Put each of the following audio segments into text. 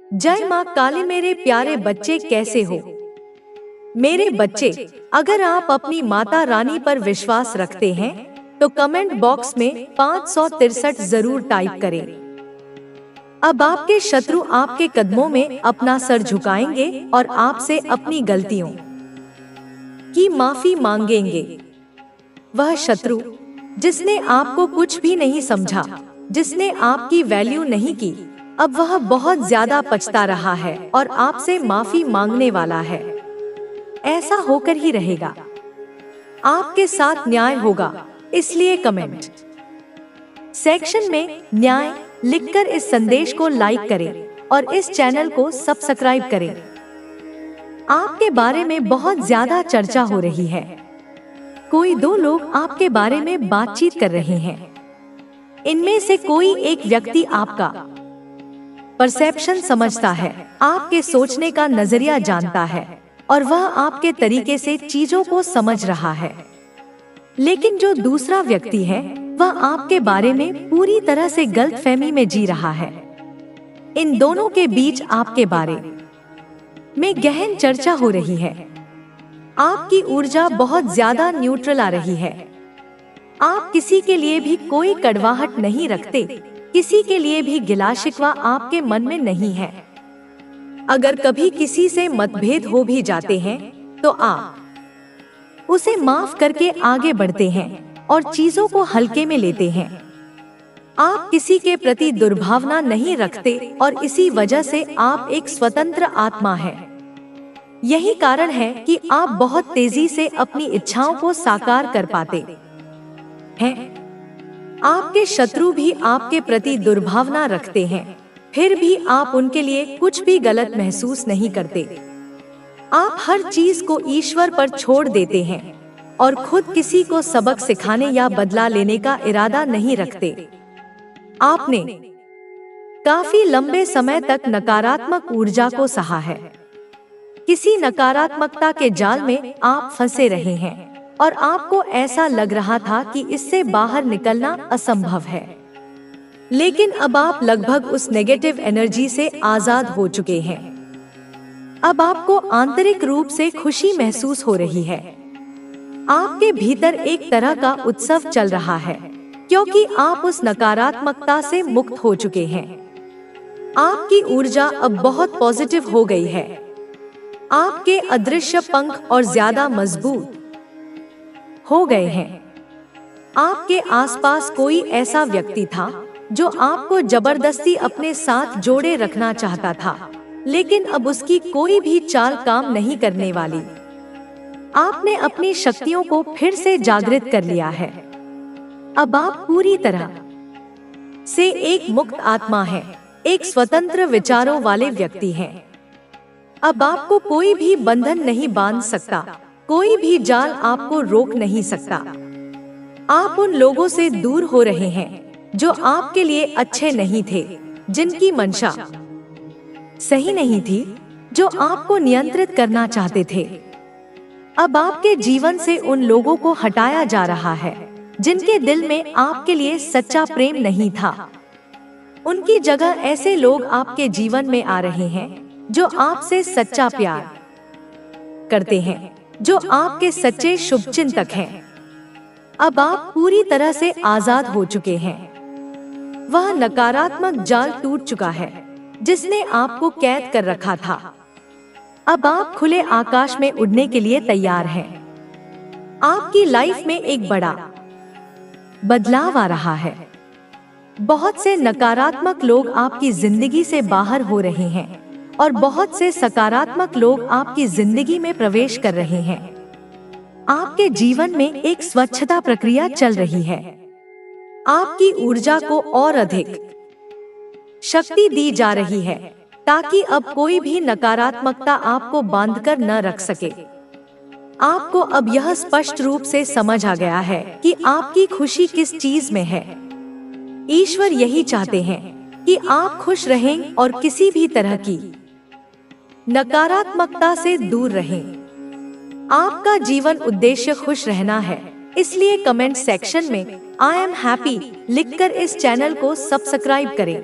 जय माँ काली। मेरे प्यारे बच्चे कैसे हो? मेरे बच्चे, अगर आप अपनी माता रानी पर विश्वास रखते हैं तो कमेंट बॉक्स में 563 जरूर टाइप करें। अब आपके शत्रु आपके कदमों में अपना सर झुकाएंगे और आपसे अपनी गलतियों की माफी मांगेंगे। वह शत्रु जिसने आपको कुछ भी नहीं समझा, जिसने आपकी वैल्यू नहीं की, अब वह बहुत ज्यादा पछता रहा है और आपसे माफी मांगने वाला है। ऐसा होकर ही रहेगा। आपके साथ न्याय होगा, इसलिए कमेंट सेक्शन में न्याय लिखकर इस संदेश को लाइक करें और इस चैनल को सब्सक्राइब करें। आपके बारे में बहुत ज्यादा चर्चा हो रही है। कोई दो लोग आपके बारे में बातचीत कर रहे हैं। इनमें से कोई एक व्यक्ति आपका परसेप्शन समझता है, आपके सोचने का नजरिया जानता है और वह आपके तरीके से चीजों को समझ रहा है। लेकिन जो दूसरा व्यक्ति है वह आपके बारे में पूरी तरह से गलतफहमी में जी रहा है। इन दोनों के बीच आपके बारे में गहन चर्चा हो रही है। आपकी ऊर्जा बहुत ज्यादा न्यूट्रल आ रही है। आप किसी के लिए भी कोई कड़वाहट नहीं रखते, किसी के लिए भी गिला शिकवा आपके मन में नहीं है। अगर कभी किसी से मतभेद हो भी जाते हैं तो आप उसे माफ करके आगे बढ़ते हैं और चीजों को हल्के में लेते हैं। आप किसी के प्रति दुर्भावना नहीं रखते और इसी वजह से आप एक स्वतंत्र आत्मा हैं। यही कारण है कि आप बहुत तेजी से अपनी इच्छाओं को साकार कर पाते हैं। आपके शत्रु भी आपके प्रति दुर्भावना रखते हैं, फिर भी आप उनके लिए कुछ भी गलत महसूस नहीं करते। आप हर चीज को ईश्वर पर छोड़ देते हैं और खुद किसी को सबक सिखाने या बदला लेने का इरादा नहीं रखते। आपने काफी लंबे समय तक नकारात्मक ऊर्जा को सहा है। किसी नकारात्मकता के जाल में आप फंसे रहे हैं और आपको ऐसा लग रहा था कि इससे बाहर निकलना असंभव है। लेकिन अब आप लगभग उस नेगेटिव एनर्जी से आजाद हो चुके हैं। अब आपको आंतरिक रूप से खुशी महसूस हो रही है। आपके भीतर एक तरह का उत्सव चल रहा है क्योंकि आप उस नकारात्मकता से मुक्त हो चुके हैं। आपकी ऊर्जा अब बहुत पॉजिटिव हो गई है। आपके अदृश्य पंख और ज्यादा मजबूत हो गए हैं। आपके आसपास कोई ऐसा व्यक्ति था जो आपको जबरदस्ती अपने साथ जोड़े रखना चाहता था, लेकिन अब उसकी कोई भी चाल काम नहीं करने वाली। आपने अपनी शक्तियों को फिर से जागृत कर लिया है। अब आप पूरी तरह से एक मुक्त आत्मा हैं, एक स्वतंत्र विचारों वाले व्यक्ति हैं। अब आपको कोई भी बंधन नहीं बांध सकता, कोई भी जाल आपको रोक नहीं सकता। आप उन लोगों से दूर हो रहे हैं जो आपके लिए अच्छे नहीं थे, जिनकी मंशा सही नहीं थी, जो आपको नियंत्रित करना चाहते थे। अब आपके जीवन से उन लोगों को हटाया जा रहा है जिनके दिल में आपके लिए सच्चा प्रेम नहीं था। उनकी जगह ऐसे लोग आपके जीवन में आ रहे हैं जो आपसे सच्चा प्यार करते हैं, जो आपके सच्चे शुभचिंतक हैं। अब आप पूरी तरह से आजाद हो चुके हैं। वह नकारात्मक जाल टूट चुका है जिसने आपको कैद कर रखा था। अब आप खुले आकाश में उड़ने के लिए तैयार हैं। आपकी लाइफ में एक बड़ा बदलाव आ रहा है। बहुत से नकारात्मक लोग आपकी जिंदगी से बाहर हो रहे हैं और बहुत से सकारात्मक लोग आपकी जिंदगी में प्रवेश कर रहे हैं। आपके जीवन में एक स्वच्छता प्रक्रिया चल रही है। आपकी ऊर्जा को और अधिक शक्ति दी जा रही है ताकि अब कोई भी नकारात्मकता आपको बांधकर न रख सके। आपको अब यह स्पष्ट रूप से समझ आ गया है कि आपकी खुशी किस चीज में है। ईश्वर यही चाहते हैं कि आप खुश रहें और किसी भी तरह की नकारात्मकता से दूर रहें। आपका जीवन उद्देश्य खुश रहना है, इसलिए कमेंट सेक्शन में आई एम हैप्पी लिखकर इस चैनल को सब्सक्राइब करें।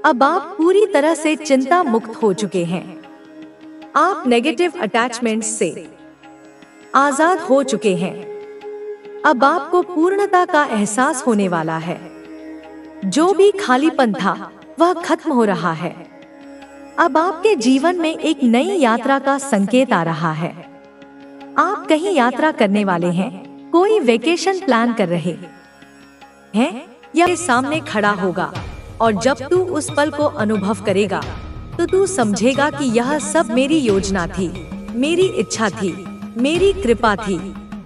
अब आप पूरी तरह से चिंता मुक्त हो चुके हैं। आप नेगेटिव अटैचमेंट्स से आजाद हो चुके हैं। अब आपको पूर्णता का एहसास होने वाला है। जो भी खालीपन था वह खत्म हो रहा है। अब आपके जीवन में एक नई यात्रा का संकेत आ रहा है। आप कहीं यात्रा करने वाले हैं, कोई वेकेशन प्लान कर रहे हैं या सामने खड़ा होगा, और जब तू उस पल को अनुभव करेगा तो तू समझेगा कि यह सब मेरी योजना थी, मेरी इच्छा थी, मेरी कृपा थी।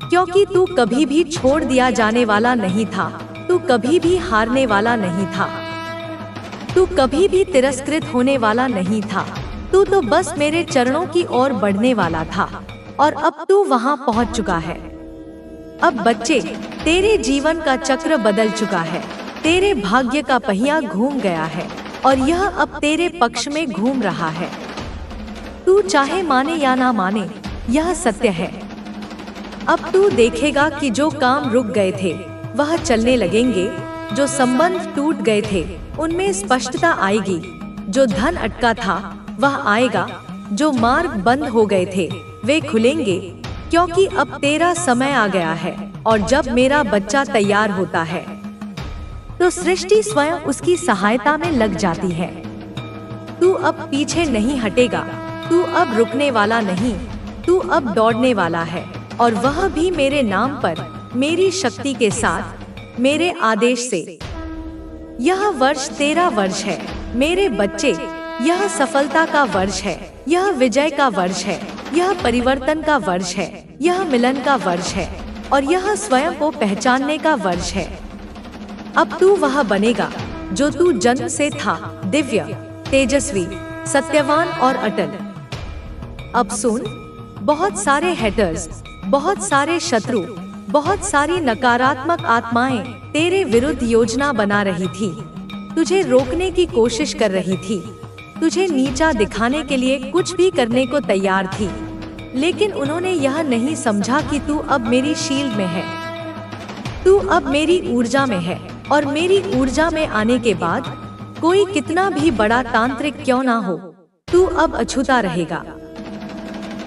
क्योंकि तू कभी भी छोड़ दिया जाने वाला नहीं था, तू कभी भी हारने वाला नहीं था, तू कभी भी तिरस्कृत होने वाला नहीं था। तू तो बस मेरे चरणों की ओर बढ़ने वाला था, और अब तू वहां पहुंच चुका है। अब बच्चे, तेरे जीवन का चक्र बदल चुका है। तेरे भाग्य का पहिया घूम गया है और यह अब तेरे पक्ष में घूम रहा है। तू चाहे माने या ना माने, यह सत्य है। अब तू देखेगा कि जो काम रुक गए थे वह चलने लगेंगे, जो संबंध टूट गए थे उनमें स्पष्टता आएगी, जो धन अटका था वह आएगा, जो मार्ग बंद हो गए थे वे खुलेंगे, क्योंकि अब तेरा समय आ गया है। और जब मेरा बच्चा तैयार होता है तो सृष्टि स्वयं उसकी सहायता में लग जाती है। तू अब पीछे नहीं हटेगा, तू अब रुकने वाला नहीं, तू अब दौड़ने वाला है, और वह भी मेरे नाम पर, मेरी शक्ति के साथ, मेरे आदेश से। यह वर्ष तेरा वर्ष है मेरे बच्चे। यह सफलता का वर्ष है, यह विजय का वर्ष है, यह परिवर्तन का वर्ष है, यह मिलन का वर्ष है, और यह स्वयं को पहचानने का वर्ष है। अब तू वह बनेगा जो तू जन्म से था, दिव्य, तेजस्वी, सत्यवान और अटल। अब सुन, बहुत सारे हेटर्स, बहुत सारे शत्रु, बहुत सारी नकारात्मक आत्माएं तेरे विरुद्ध योजना बना रही थी, तुझे रोकने की कोशिश कर रही थी, तुझे नीचा दिखाने के लिए कुछ भी करने को तैयार थी। लेकिन उन्होंने यह नहीं समझा कि तू अब मेरी शील्ड में है, तू अब मेरी ऊर्जा में है, और मेरी ऊर्जा में आने के बाद कोई कितना भी बड़ा तांत्रिक क्यों ना हो, तू अब अछूता रहेगा।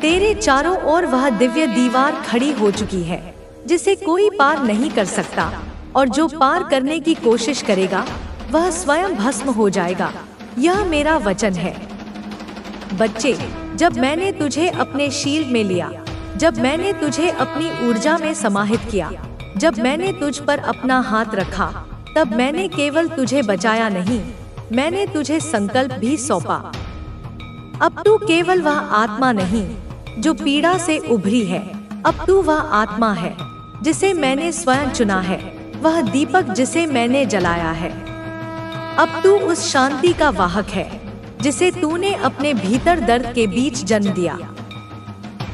तेरे चारों ओर वह दिव्य दीवार खड़ी हो चुकी है जिसे कोई पार नहीं कर सकता, और जो पार करने की कोशिश करेगा वह स्वयं भस्म हो जाएगा। यह मेरा वचन है। बच्चे, जब मैंने तुझे अपने शील्ड में लिया, जब मैंने तुझे अपनी ऊर्जा में समाहित किया, जब मैंने तुझ पर अपना हाथ रखा, तब मैंने केवल तुझे बचाया नहीं, मैंने तुझे संकल्प भी सौंपा। अब तू केवल वह आत्मा नहीं जो पीड़ा से उभरी है, अब तू वह आत्मा है जिसे मैंने स्वयं चुना है, वह दीपक जिसे मैंने जलाया है। अब तू उस शांति का वाहक है जिसे तूने अपने भीतर दर्द के बीच जन्म दिया।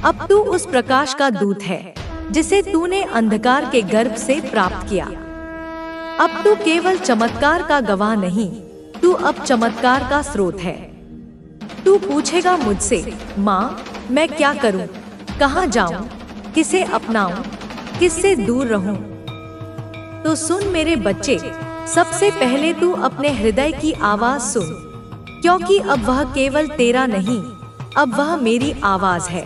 अब तू उस प्रकाश का दूत है जिसे तूने अंधकार के गर्भ से प्राप्त किया। अब तू केवल चमत्कार का गवाह नहीं, तू अब चमत्कार का स्रोत है। तू पूछेगा मुझसे, माँ, मैं क्या करूं, कहाँ जाऊं, किसे अपनाऊं, किससे दूर रहूं? तो सुन मेरे बच्चे, सबसे पहले तू अपने हृदय की आवाज सुन, क्योंकि अब वह केवल तेरा नहीं, अब वह मेरी आवाज है।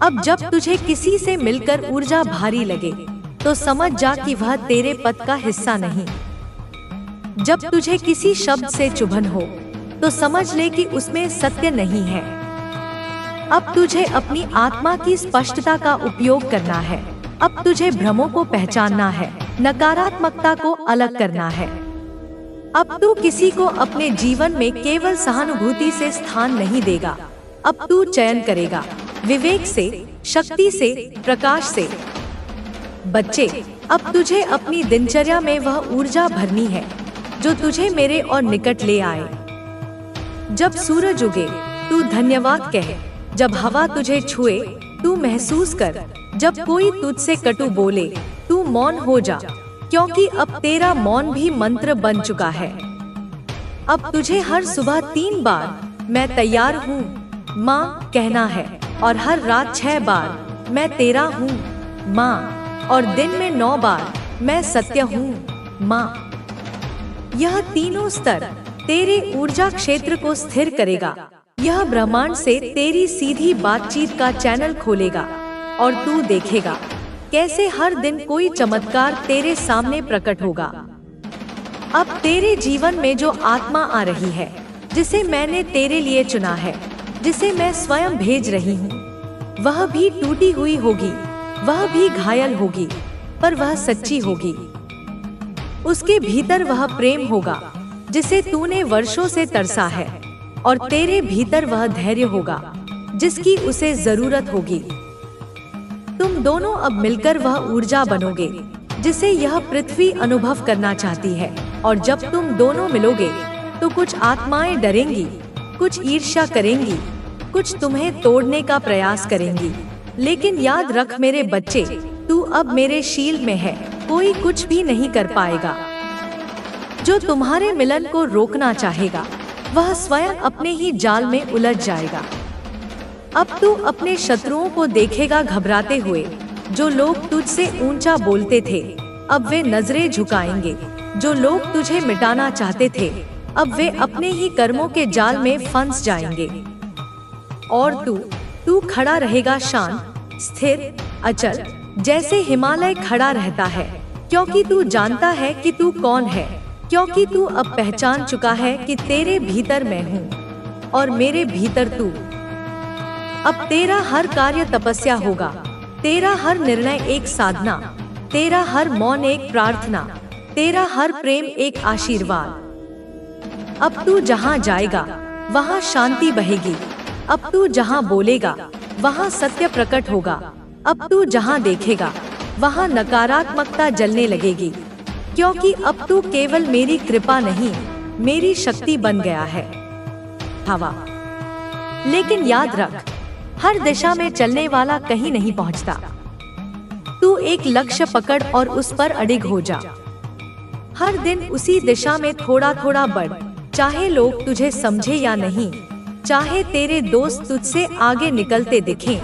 अब जब तुझे किसी से मिलकर ऊर्जा भारी लगे तो समझ जा कि वह तेरे पथ का हिस्सा नहीं। जब तुझे किसी शब्द से चुभन हो तो समझ ले कि उसमें सत्य नहीं है। अब तुझे अपनी आत्मा की स्पष्टता का उपयोग करना है। अब तुझे भ्रमों को पहचानना है, नकारात्मकता को अलग करना है। अब तू किसी को अपने जीवन में केवल सहानुभूति से स्थान नहीं देगा, अब तू चयन करेगा, विवेक से, शक्ति से, प्रकाश से। बच्चे, अब तुझे अपनी दिनचर्या में वह ऊर्जा भरनी है जो तुझे मेरे और निकट ले आए। जब सूरज उगे तू धन्यवाद कह, जब हवा तुझे छुए तू महसूस कर, जब कोई तुझसे कटु बोले तू मौन हो जा, क्योंकि अब तेरा मौन भी मंत्र बन चुका है। अब तुझे हर सुबह 3 बार मैं तैयार हूँ माँ कहना है, और हर रात 6 बार मैं तेरा हूँ माँ, और दिन में 9 बार मैं सत्य हूँ माँ। यह तीनों स्तर तेरे ऊर्जा क्षेत्र को स्थिर करेगा। यह ब्रह्मांड से तेरी सीधी बातचीत का चैनल खोलेगा और तू देखेगा कैसे हर दिन कोई चमत्कार तेरे सामने प्रकट होगा। अब तेरे जीवन में जो आत्मा आ रही है, जिसे मैंने तेरे लिए चुना है, जिसे मैं स्वयं भेज रही हूँ, वह भी टूटी हुई होगी, वह भी घायल होगी, पर वह सच्ची होगी। उसके भीतर वह प्रेम होगा जिसे तूने वर्षों से तरसा है, और तेरे भीतर वह धैर्य होगा जिसकी उसे जरूरत होगी। तुम दोनों अब मिलकर वह ऊर्जा बनोगे जिसे यह पृथ्वी अनुभव करना चाहती है। और जब तुम दोनों मिलोगे तो कुछ आत्माएं डरेंगी, कुछ ईर्ष्या करेंगी, कुछ तुम्हें तोड़ने का प्रयास करेंगी। लेकिन याद रख मेरे बच्चे, तू अब मेरे शील्ड में है, कोई कुछ भी नहीं कर पाएगा। जो तुम्हारे मिलन को रोकना चाहेगा वह स्वयं अपने ही जाल में उलझ जाएगा। अब तू अपने शत्रुओं को देखेगा घबराते हुए। जो लोग तुझसे ऊंचा बोलते थे अब वे नजरें झुकाएंगे। जो लोग तुझे मिटाना चाहते थे अब वे अपने ही कर्मों के जाल में फंस जाएंगे। और तू खड़ा रहेगा शांत, स्थिर, अचल, जैसे हिमालय खड़ा रहता है, क्योंकि तू जानता है कि तू कौन है, क्योंकि तू अब पहचान चुका है कि तेरे भीतर मैं हूँ और मेरे भीतर तू। अब तेरा हर कार्य तपस्या होगा, तेरा हर निर्णय एक साधना, तेरा हर मौन एक प्रार्थना, तेरा हर प्रेम एक आशीर्वाद। अब तू जहाँ जाएगा वहाँ शांति बहेगी। अब तू जहाँ बोलेगा वहाँ सत्य प्रकट होगा। अब तू जहाँ देखेगा वहाँ नकारात्मकता जलने लगेगी, क्योंकि अब तू केवल मेरी कृपा नहीं, मेरी शक्ति बन गया है। हवा। लेकिन याद रख, हर दिशा में चलने वाला कहीं नहीं पहुंचता। तू एक लक्ष्य पकड़ और उस पर अडिग हो जा। हर दिन उसी दिशा में थोड़ा थोड़ा बढ़, चाहे लोग तुझे समझे या नहीं, चाहे तेरे दोस्त तुझसे आगे निकलते दिखें,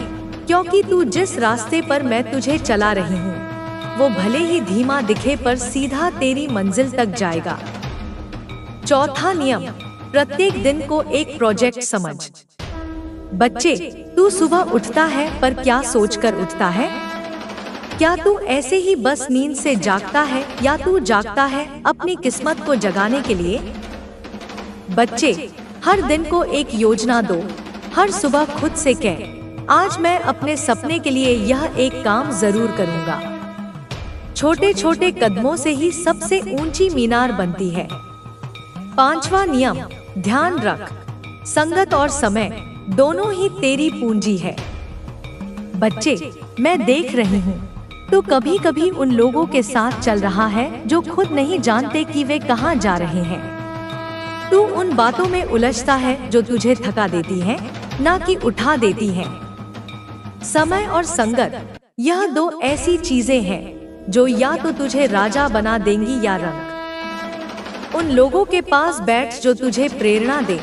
क्योंकि तू जिस रास्ते पर मैं तुझे चला रही हूँ वो भले ही धीमा दिखे पर सीधा तेरी मंजिल तक जाएगा। चौथा नियम, प्रत्येक दिन को एक प्रोजेक्ट समझ। बच्चे, तू सुबह उठता है पर क्या सोचकर उठता है? क्या तू ऐसे ही बस नींद से जागता है या तू जागता है अपनी किस्मत को जगाने के लिए? बच्चे, हर दिन को एक योजना दो। हर सुबह खुद से कह, आज मैं अपने सपने के लिए यह एक काम जरूर करूंगा। छोटे छोटे कदमों से ही सबसे ऊंची मीनार बनती है। पांचवा नियम, ध्यान रख, संगत और समय दोनों ही तेरी पूंजी है। बच्चे, मैं देख रही हूँ तो कभी कभी उन लोगों के साथ चल रहा है जो खुद नहीं जानते कि वे कहाँ जा रहे हैं। तू उन बातों में उलझता है जो तुझे थका देती हैं, ना कि उठा देती हैं। समय और संगत, यह दो ऐसी चीजें हैं जो या तो तुझे राजा बना देंगी या रंक। उन लोगों के पास बैठ जो तुझे प्रेरणा दे,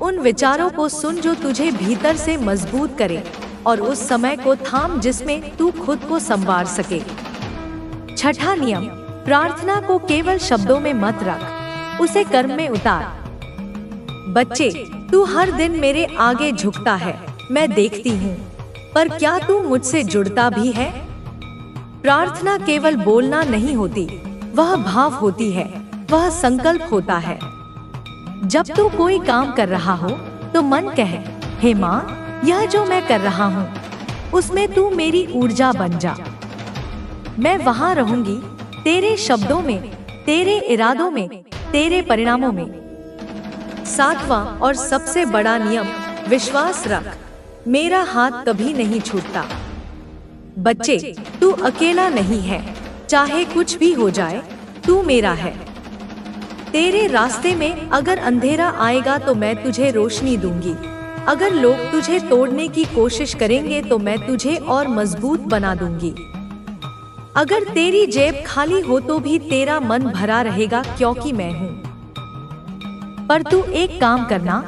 उन विचारों को सुन जो तुझे भीतर से मजबूत करे, और उस समय को थाम जिसमें तू खुद को संवार सके। छठा नियम, प्रार्थना को केवल शब्दों में मत रख, उसे कर्म में उतार। बच्चे, तू हर दिन मेरे आगे झुकता है, मैं देखती हूँ, पर क्या तू मुझसे जुड़ता भी है? प्रार्थना केवल बोलना नहीं होती, वह भाव होती है, वह संकल्प होता है। जब तू कोई काम कर रहा हो तो मन कहे, हे माँ, यह जो मैं कर रहा हूँ उसमें तू मेरी ऊर्जा बन जा। मैं वहाँ रहूंगी, तेरे शब्दों में, तेरे इरादों में, तेरे परिणामों में। सातवां और सबसे बड़ा नियम, विश्वास रख, मेरा हाथ कभी नहीं छूटता। बच्चे, तू अकेला नहीं है, चाहे कुछ भी हो जाए, तू मेरा है। तेरे रास्ते में अगर अंधेरा आएगा तो मैं तुझे रोशनी दूंगी। अगर लोग तुझे तोड़ने की कोशिश करेंगे तो मैं तुझे और मजबूत बना दूंगी। अगर तेरी जेब खाली हो तो भी तेरा मन भरा रहेगा, क्योंकि मैं हूँ। पर तू एक काम करना,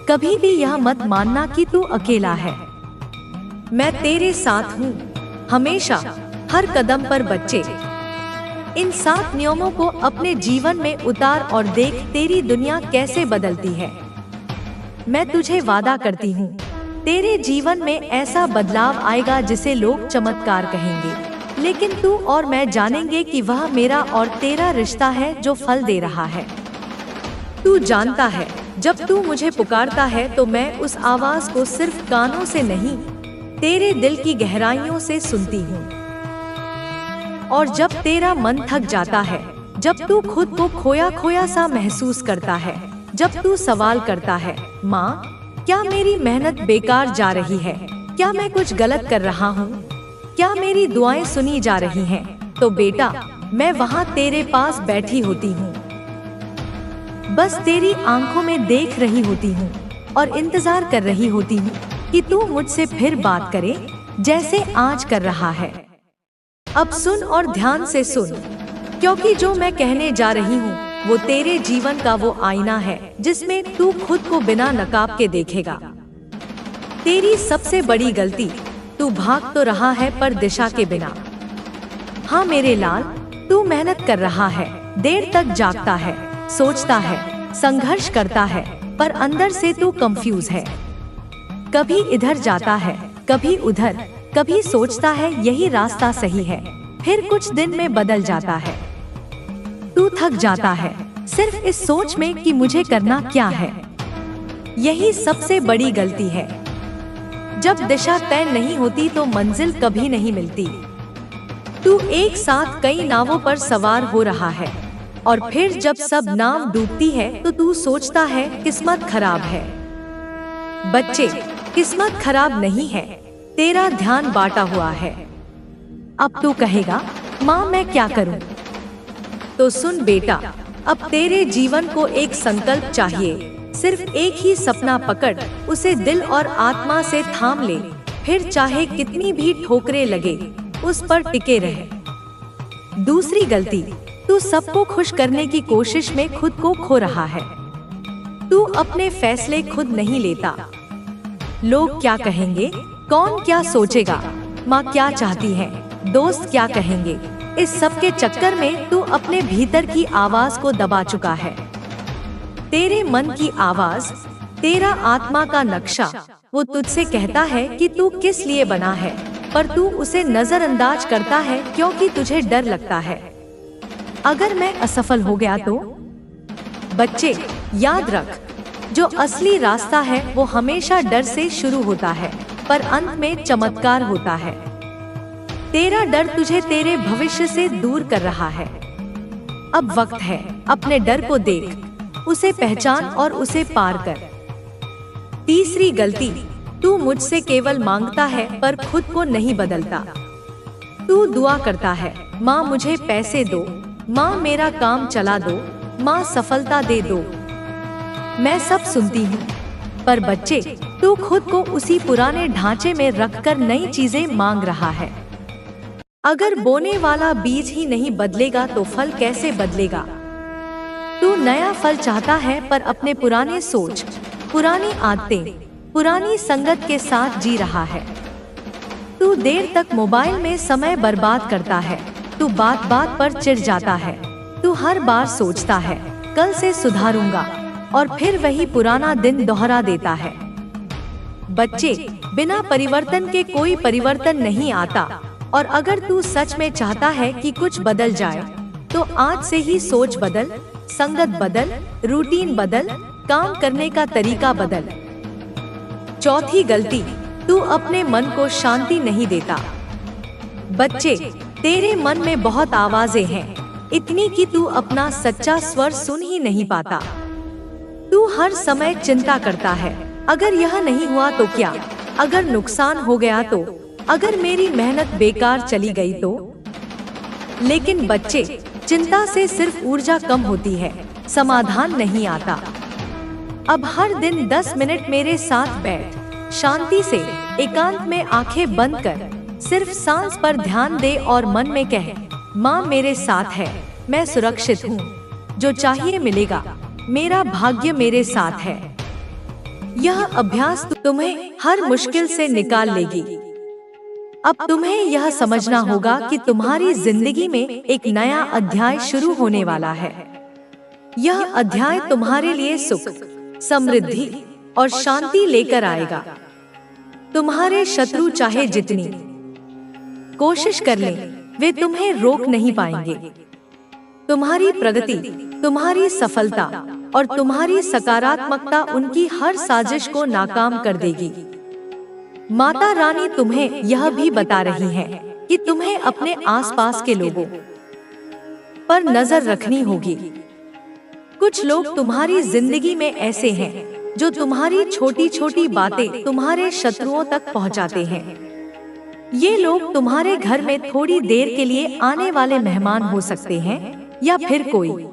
कभी भी यह मत मानना कि तू अकेला है। मैं तेरे साथ हूँ, हमेशा, हर कदम पर। बच्चे, इन 7 नियमों को अपने जीवन में उतार और देख तेरी दुनिया कैसे बदलती है। मैं तुझे वादा करती हूँ, तेरे जीवन में ऐसा बदलाव आएगा जिसे लोग चमत्कार कहेंगे, लेकिन तू और मैं जानेंगे कि वह मेरा और तेरा रिश्ता है जो फल दे रहा है। तू जानता है, जब तू मुझे पुकारता है तो मैं उस आवाज को सिर्फ कानों से नहीं, तेरे दिल की गहराइयों से सुनती हूँ। और जब तेरा मन थक जाता है, जब तू खुद को खोया खोया सा महसूस करता है, जब तू सवाल करता है, माँ, क्या मेरी मेहनत बेकार जा रही है? क्या मैं कुछ गलत कर रहा हूँ? क्या मेरी दुआएं सुनी जा रही हैं? तो बेटा, मैं वहाँ तेरे पास बैठी होती हूँ, बस तेरी आंखों में देख रही होती हूँ और इंतजार कर रही होती हूँ कि तू मुझसे फिर बात करे, जैसे आज कर रहा है। अब सुन और ध्यान से सुन, क्योंकि जो मैं कहने जा रही हूँ वो तेरे जीवन का वो आईना है जिसमें तू खुद को बिना नकाब के देखेगा। तेरी सबसे बड़ी गलती, तू भाग तो रहा है पर दिशा के बिना। हाँ मेरे लाल, तू मेहनत कर रहा है, देर तक जागता है, सोचता है, संघर्ष करता है, पर अंदर से तू कंफ्यूज है। कभी इधर जाता है, कभी उधर, कभी सोचता है यही रास्ता सही है, फिर कुछ दिन में बदल जाता है। तू थक जाता है सिर्फ इस सोच में कि मुझे करना क्या है। यही सबसे बड़ी गलती है। जब दिशा तय नहीं होती तो मंजिल कभी नहीं मिलती। तू एक साथ कई नावों पर सवार हो रहा है और फिर जब सब नाव डूबती है तो तू सोचता है किस्मत खराब है। बच्चे, किस्मत खराब नहीं है, तेरा ध्यान बांटा हुआ है। अब तू कहेगा, माँ मैं क्या करूं? तो सुन बेटा, अब तेरे जीवन को एक संकल्प चाहिए। सिर्फ एक ही सपना पकड़, उसे दिल और आत्मा से थाम ले, फिर चाहे कितनी भी ठोकरें लगे, उस पर टिके रहे। दूसरी गलती, तू सबको खुश करने की कोशिश में खुद को खो रहा है। तू अपने फैसले खुद नहीं लेता। लोग क्या कहेंगे, कौन क्या सोचेगा, माँ क्या चाहती है, दोस्त क्या कहेंगे, इस सब के चक्कर में तू अपने भीतर की आवाज को दबा चुका है। तेरे मन की आवाज, तेरा आत्मा का नक्शा, वो तुझसे कहता है कि तू किस लिए बना है, पर तू उसे नजरअंदाज करता है क्योंकि तुझे डर लगता है, अगर मैं असफल हो गया तो। बच्चे, याद रख, जो असली रास्ता है वो हमेशा डर से शुरू होता है, पर अंत में चमत्कार होता है। तेरा डर तुझे तेरे भविष्य से दूर कर रहा है। अब वक्त है, अपने डर को देख, उसे पहचान और उसे पार कर। तीसरी गलती, तू मुझसे केवल मांगता है पर खुद को नहीं बदलता। तू दुआ करता है, माँ मुझे पैसे दो, माँ मेरा काम चला दो, माँ सफलता दे दो। मैं सब सुनती हूँ, पर बच्चे, तू खुद को उसी पुराने ढांचे में रखकर नई चीजें मांग रहा है। अगर बोने वाला बीज ही नहीं बदलेगा तो फल कैसे बदलेगा? तू नया फल चाहता है पर अपने पुराने सोच, पुरानी आदतें, पुरानी संगत के साथ जी रहा है। तू देर तक मोबाइल में समय बर्बाद करता है, तू बात बात पर चिढ़ जाता है, तू हर बार सोचता है कल से सुधारूंगा, और फिर वही पुराना दिन दोहरा देता है। बच्चे, बिना परिवर्तन के कोई परिवर्तन नहीं आता, और अगर तू सच में चाहता है कि कुछ बदल जाए तो आज से ही सोच बदल, संगत बदल, रूटीन बदल, काम करने का तरीका बदल। चौथी गलती, तू अपने मन को शांति नहीं देता। बच्चे, तेरे मन में बहुत आवाजें हैं, इतनी कि तू अपना सच्चा स्वर सुन ही नहीं पाता। तू हर समय चिंता करता है, अगर यह नहीं हुआ तो क्या, अगर नुकसान हो गया तो, अगर मेरी मेहनत बेकार चली गई तो। लेकिन बच्चे, चिंता से सिर्फ ऊर्जा कम होती है, समाधान नहीं आता। अब हर दिन 10 मिनट मेरे साथ बैठ, शांति से एकांत में आंखें बंद कर, सिर्फ सांस पर ध्यान दे और मन में कह, माँ मेरे साथ है, मैं सुरक्षित हूँ, जो चाहिए मिलेगा, मेरा भाग्य मेरे साथ है। यह अभ्यास तुम्हें हर मुश्किल से निकाल लेगी। अब तुम्हें यह समझना होगा कि तुम्हारी जिंदगी में एक नया अध्याय शुरू होने वाला है। यह अध्याय तुम्हारे लिए सुख, समृद्धि और शांति लेकर आएगा। तुम्हारे शत्रु चाहे जितनी कोशिश कर लें, वे तुम्हें रोक नहीं पाएंगे। तुम्हारी प्रगति, तुम्हारी सफलता और तुम्हारी सकारात्मकता उनकी हर साजिश को नाकाम कर देगी। माता रानी तुम्हें यह भी बता रही है कि तुम्हें अपने आसपास के लोगों पर नजर रखनी होगी। कुछ लोग तुम्हारी जिंदगी में ऐसे हैं जो तुम्हारी छोटी छोटी बातें तुम्हारे शत्रुओं तक पहुंचाते हैं। ये लोग तुम्हारे घर में थोड़ी देर के लिए आने वाले मेहमान हो सकते हैं या फिर कोई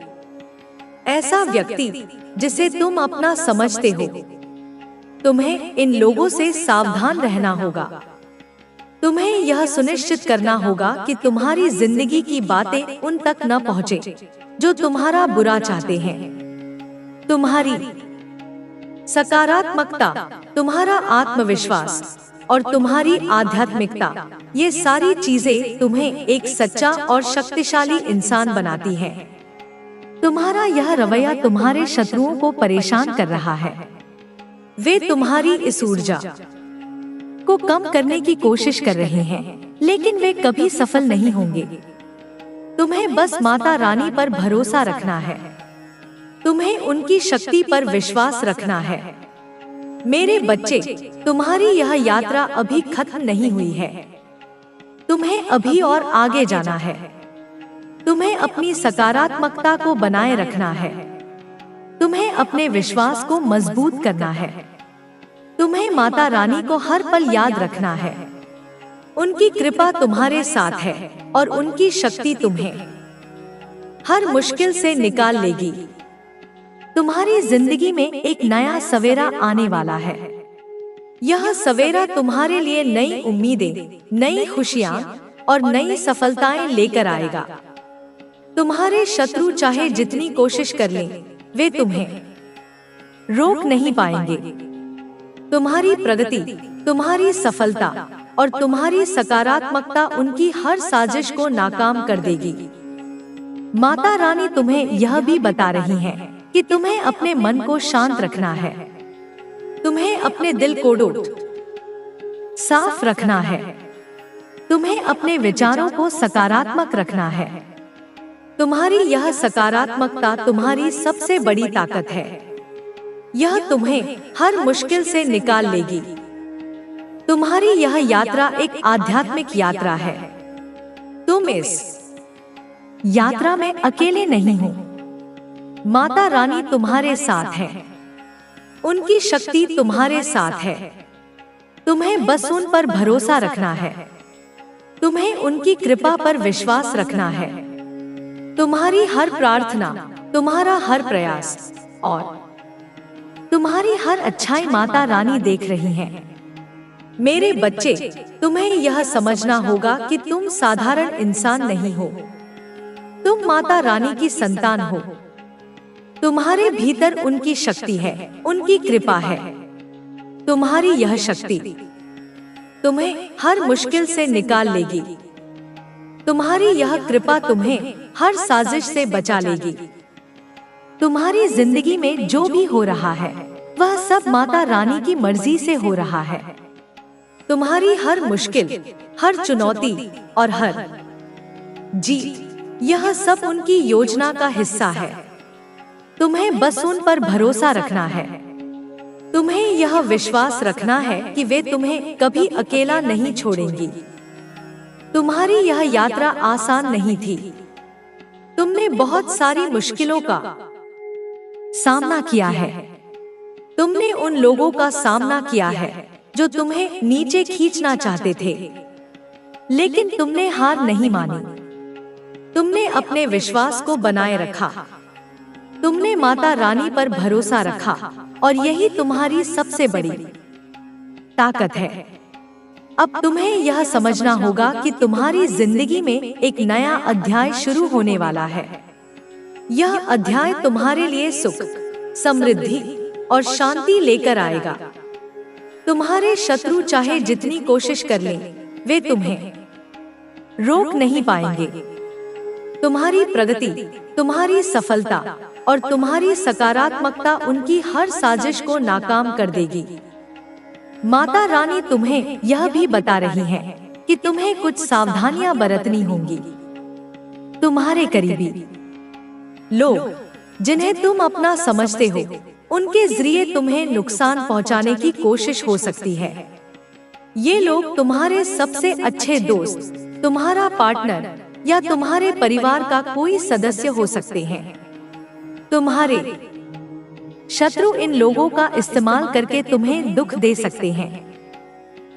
ऐसा व्यक्ति जिसे तुम अपना समझते हो। तुम्हें इन लोगों से सावधान रहना होगा। तुम्हें यह सुनिश्चित करना होगा कि तुम्हारी जिंदगी की बातें उन तक न पहुंचे जो तुम्हारा बुरा चाहते हैं। तुम्हारी सकारात्मकता, तुम्हारा आत्मविश्वास और तुम्हारी आध्यात्मिकता, ये सारी चीजें तुम्हें एक सच्चा और शक्तिशाली इंसान बनाती हैं। तुम्हारा यह रवैया तुम्हारे शत्रुओं को परेशान कर रहा है। वे तुम्हारी इस ऊर्जा को कम करने की कोशिश कर रहे हैं, लेकिन वे कभी सफल नहीं होंगे। तुम्हें बस माता रानी पर भरोसा रखना है। तुम्हें उनकी शक्ति पर विश्वास रखना है। मेरे बच्चे, तुम्हारी यह यात्रा अभी खत्म नहीं हुई है। तुम्हें अभी और आगे जाना है। तुम्हें अपनी सकारात्मकता को बनाए रखना है। तुम्हें अपने विश्वास को मजबूत करना है। तुम्हें माता रानी को हर पल याद रखना है। उनकी कृपा तुम्हारे साथ है और उनकी शक्ति तुम्हें हर मुश्किल से निकाल लेगी। तुम्हारी जिंदगी में एक नया सवेरा आने वाला है। यह सवेरा तुम्हारे लिए नई उम्मीदें, नई खुशियां और नई सफलताएं लेकर आएगा। तुम्हारे शत्रु चाहे जितनी कोशिश कर लें, वे तुम्हें रोक नहीं पाएंगे। तुम्हारी प्रगति, तुम्हारी सफलता और तुम्हारी सकारात्मकता उनकी हर साजिश को नाकाम कर देगी। माता रानी तुम्हें यह भी बता रही है कि तुम्हें अपने मन को शांत रखना है। तुम्हें अपने दिल को साफ रखना है। तुम्हें अपने विचारों को सकारात्मक रखना है। तुम्हारी यह सकारात्मकता तुम्हारी सबसे बड़ी ताकत है। यह तुम्हें हर मुश्किल से निकाल लेगी। तुम्हारी यह यात्रा एक आध्यात्मिक यात्रा है। तुम इस यात्रा में अकेले नहीं हो। माता रानी तुम्हारे साथ है। उनकी शक्ति तुम्हारे साथ है। तुम्हें बस उन पर भरोसा रखना है। तुम्हें उनकी कृपा पर विश्वास रखना है। तुम्हारी हर प्रार्थना, तुम्हारा हर प्रयास और तुम्हारी हर अच्छाई माता रानी देख रही हैं। मेरे बच्चे, तुम्हें यह समझना होगा कि तुम साधारण इंसान नहीं हो। तुम माता रानी की संतान हो। तुम्हारे भीतर उनकी शक्ति है, उनकी कृपा है। तुम्हारी यह शक्ति तुम्हें हर मुश्किल से निकाल लेगी। तुम्हारी यह कृपा तुम्हें हर साजिश से बचा लेगी। तुम्हारी जिंदगी में जो भी हो रहा है, वह सब माता रानी की मर्जी से हो रहा है। तुम्हारी हर मुश्किल, हर चुनौती और हर जीत, यह सब उनकी योजना का हिस्सा है। तुम्हें बस उन पर भरोसा रखना है। तुम्हें यह विश्वास रखना है कि वे तुम्हें कभी अकेला नहीं छोड़ेंगी। तुम्हारी यह यात्रा आसान नहीं थी। तुमने बहुत सारी मुश्किलों का सामना किया है। तुमने उन लोगों का सामना किया है जो तुम्हें नीचे खींचना चाहते थे, लेकिन तुमने हार नहीं मानी। तुमने अपने विश्वास को बनाए रखा। तुमने माता रानी पर भरोसा रखा और यही तुम्हारी सबसे बड़ी ताकत है। अब तुम्हें यह समझना होगा कि तुम्हारी जिंदगी में एक नया अध्याय शुरू होने वाला है। यह अध्याय तुम्हारे लिए सुख, समृद्धि और शांति लेकर आएगा। तुम्हारे शत्रु चाहे जितनी कोशिश कर लें, वे तुम्हें रोक नहीं पाएंगे। तुम्हारी प्रगति, तुम्हारी सफलता और तुम्हारी सकारात्मकता उनकी हर साजिश को नाकाम कर देगी। माता रानी तुम्हें यह भी बता रही है कि तुम्हें कुछ सावधानियां बरतनी होंगी। तुम्हारे करीबी लोग, जिन्हें तुम अपना समझते हो, उनके जरिए तुम्हें नुकसान पहुंचाने की कोशिश हो सकती है। ये लोग तुम्हारे सबसे अच्छे दोस्त, तुम्हारा पार्टनर या तुम्हारे परिवार का कोई सदस्य हो सकते हैं। तुम्हारे शत्रु इन लोगों का इस्तेमाल करके तुम्हें दुख दे सकते हैं।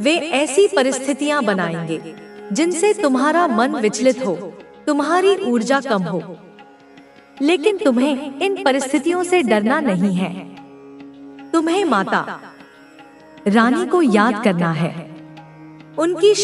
वे ऐसी परिस्थितियां बनाएंगे जिनसे तुम्हारा मन विचलित हो, तुम्हारी ऊर्जा कम हो। लेकिन तुम्हें इन परिस्थितियों से डरना नहीं है। तुम्हें माता रानी को याद करना है। उनकी